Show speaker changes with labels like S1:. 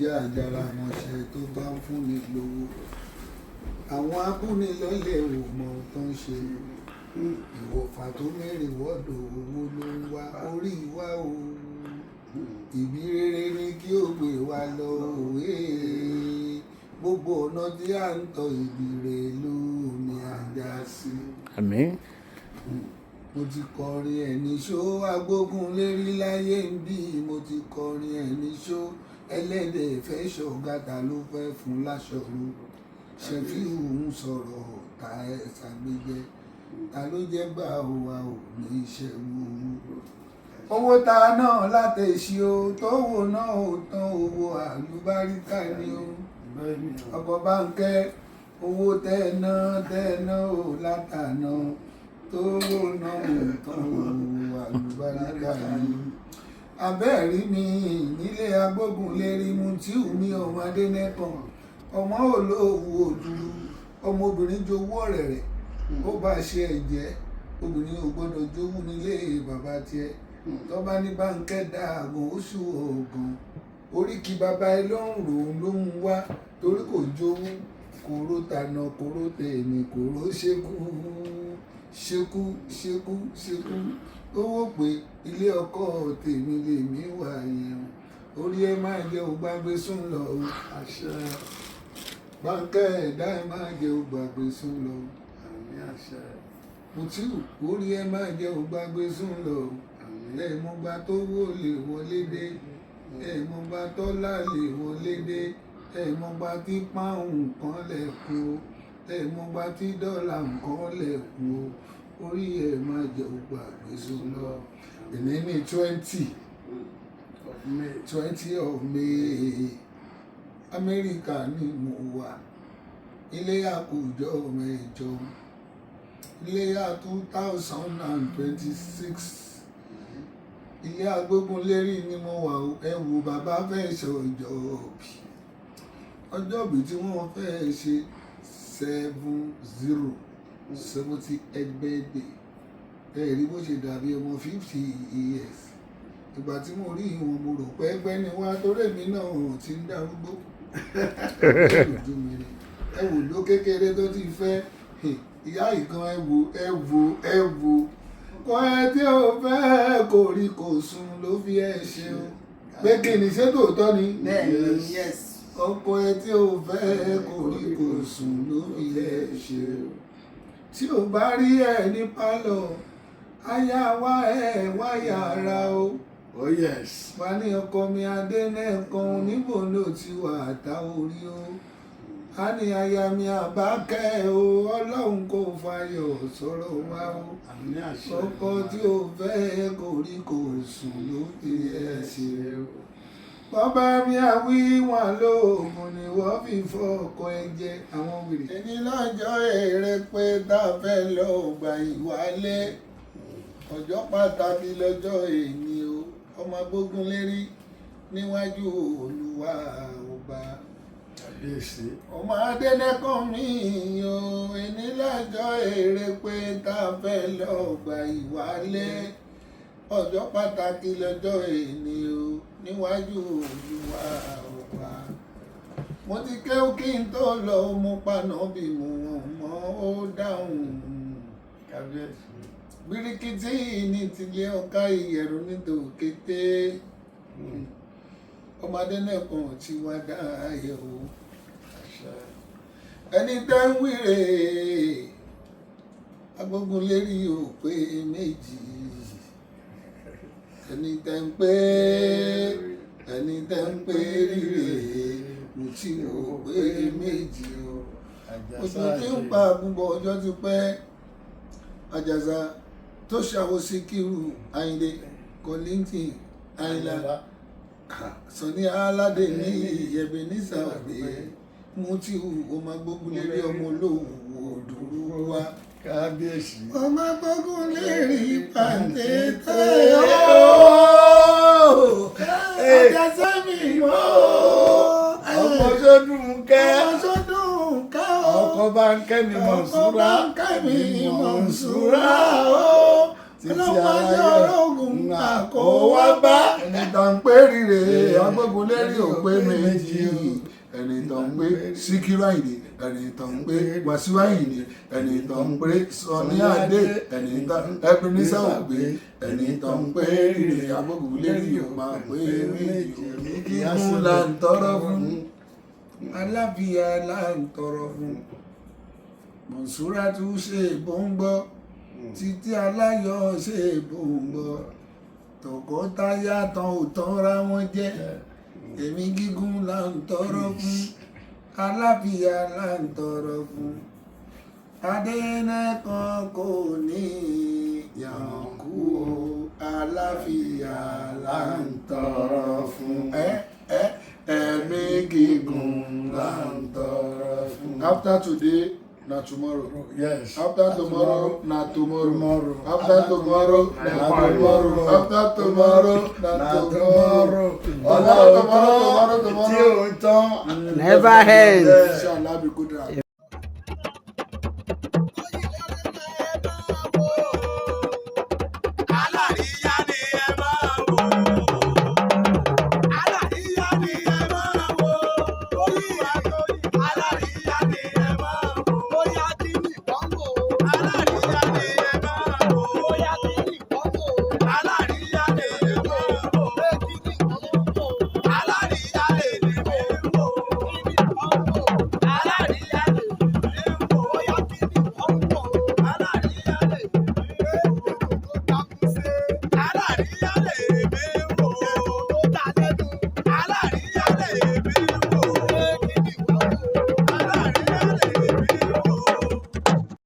S1: jẹ́ àjàrà mọ̀ṣẹ́ tó bá ń fúnni lówó. Àwọn abúnilọ́lẹ̀ ò mọ ohun tó ń ṣe. Ìwọ̀fà tó mẹ́rin wọ́dọ̀ owó ló ń wá orí wa o. Ibi rere ni kí ó gbé wa lọ òwe. Gbogbo ọ̀nà tí à ń tọ ibi rẹ̀ ló ní àjà sí.
S2: Àmín.
S1: Mo ti kọrin ẹni ṣó agbógun lérí láyé ń bí. Mo ti kọrin ẹni ṣó ẹlẹ́dẹ̀ fẹ́ ṣọ̀gàtà ló fẹ́ fún láṣọ̀rọ̀. Sefiu ń sọ̀rọ̀ ta ẹ̀ ṣàgbéjẹ́. Ta ló jẹ́ gbà ó wa ò ní iṣẹ́ owó ta náà látẹ̀sí o tówó náà ò tán owó àlùbáríkà ni o. Ọkọ̀ báńkẹ́ owó tẹ́ẹ̀ná ò látàná tówó náà ò tán owó àlùbáríkà ni. Abẹ́ẹ̀rí mi nílé agbógun lérí mu tí ò ní ọmọ Adénẹ́kàn ọmọ olówó òdúró ọmọbìnrin jowó ọ̀rẹ́ rẹ̀ ó bá ṣe ẹ̀jẹ̀ obìnrin ò gbọ́dọ̀ jowú nílé bàbá tiẹ̀ tó bá ní báńkẹ́ dáàgùn oṣù ọ̀gàn oríkì bàbá ẹ lọ́rùn ló ń wá torí kò jowú kòró tànà kòró tẹ̀mí kòró ṣekú owó pé ilé ọkọ tèmi lèmi wà yẹn orí ẹ máa jẹ́ ògbàgbé sùn lọ àṣẹ báńkẹ́ ẹ̀dá ẹ máa jẹ́ ògbàgbé sùn lọ àṣẹ Mutiu orí ẹ máa jẹ́ ògbàgbé sùn lọ ẹ̀mọ́gbà tó wó lè wọlé dé ẹ̀mọ́gbà tọ́lá lè wọlé dé ẹ̀mọ́gbà tí páùn kan lẹ̀kùn o ẹ̀mọ́gbà tí dọ́là kan lẹ̀kùn o orí ẹ máa jẹ́ ògbàgbé sùn lọ. Èmi ní 20 of May Amẹ́ríkà ni mo wà iléyá kùjọ mẹ́jọ iléyá 2026 ilé agbógun lérí ni mo wà ẹ wò bàbá fẹ́ ṣe ọjọ́ bí tí wọ́n fẹ́ ṣe 70 birthday ẹ̀rí bó ṣe dàbí ọmọ 50 years ìgbà tí mo rí ìwọ̀n mo rò pé ẹgbẹ́ ni wá torí èmi náà ti ń darúgbó ẹ wò ló kékeré tó ti fẹ́ ìyá ìkan ẹ wò kọ́ ẹ tí ó fẹ́ kò rí kò sùn ló fi ẹ ṣe o pé kí ni ṣé tòótọ́ ni ọkọ ẹ tí ó fẹ́ kò rí kò sùn ló fi ẹ ṣe o tí ò bá rí ẹ ní pálọ̀ aya wá ẹ wá yàrá o.
S3: Oh yes.
S1: Wà ní ọkọ mi Adénẹ́kan níbo ló ti wà tá orí o. A ní aya mi Àbákẹ́ o Ọlọ́run kò fayọ̀ sọ̀rọ̀ wa o. Ọkọ tí ó fẹ́ kò rí kò sùn ló fi ẹ ṣe o. Bàbá mi àwí wọn lóògùn ni wọ́n fi fọ́ ọkọ ẹ jẹ àwọn wèrè. Ẹni lọ́jọ́ èrè pé tá a fẹ́ lọ gbà ìwálé. Ọjọ́ pàtàkì lọ́jọ́ èní o ọmọ agbógun lérí níwájú Olúwa ọba ọmọ Adénẹ́kan mi o ẹni lọ́jọ́ èrè pé tá a fẹ́ lọ gbà ìwálé ọjọ́ pàtàkì lọ́jọ́ èní o níwájú Olúwa ọba mo ti kéwú kí n tó lọ mo paná bí mo mọ́ ó dáhùn kábíyèsí birikiti ní tilé ọ̀ka ìyẹ̀rù nítorí kété ọmọ Adénẹ́kan tí wá dáyẹ̀ o ẹni tẹ́ ń wíre agbógun lérí ò pé méjì ẹni tẹ́ ń pé rírè mo tí ò pé méjì o oṣù tí ń pa àgùnbọ̀ ọjọ́ ti pẹ́ Àjàsà tó ṣàwọ́ Síkírù Àyìndé Kọ́lìntì Àyìnlá Sọ̀ní Aládé ní ìyẹ̀bẹ̀ ní sàwọ̀dé Mutiu ọmọ agbógun lérí ọmọ olóhùn òdúró wa
S3: kábíyèsí
S1: ọmọ agbógun lérí pàǹtẹ́tẹ́ Àjàsà mi mọ́
S3: ọmọ sódùn kẹ́
S1: ọkọ̀ báńkẹ́ mi Mọ̀nsúrà
S3: o
S1: ọlọ́pàá jẹ́ ológun àkówá bá ẹni tó ń pé rire agbógun lérí òpé méjì ẹni tó ń pé Síkírù Àyìndé ẹni tó ń pé Wàsíù Àyìndé ẹni tó ń pé Sọ̀ní Adé ẹni tó Ebenezer Obey ẹni tó ń pé rire agbógun lérí òpé méjì gígùn là ń tọrọ fún àlàáfíà là ń tọrọ fún Mọ̀nsúrátù ṣe bó ń gbọ́ Títí Aláyọ̀ ṣe bó ń gbọ́ tọkọtaya tán ò tán ra wọn jẹ èmi gígùn là ń tọrọ fún àlàáfíà là ń tọrọ fún Adẹ́nẹ́kan kò ní yànkú o àlàáfíà là ń tọrọ fún ẹ̀mí gígùn là ń tọrọ fún. After today na tomorrow.
S3: Yes.
S1: After tomorrow na tomorrow. After tomorrow na tomorrow. After tomorrow na tomorrow. Tomorrow.
S3: Tí ò ń tán.
S2: Never ends.
S1: Inshallah be good.
S4: Alárìíyá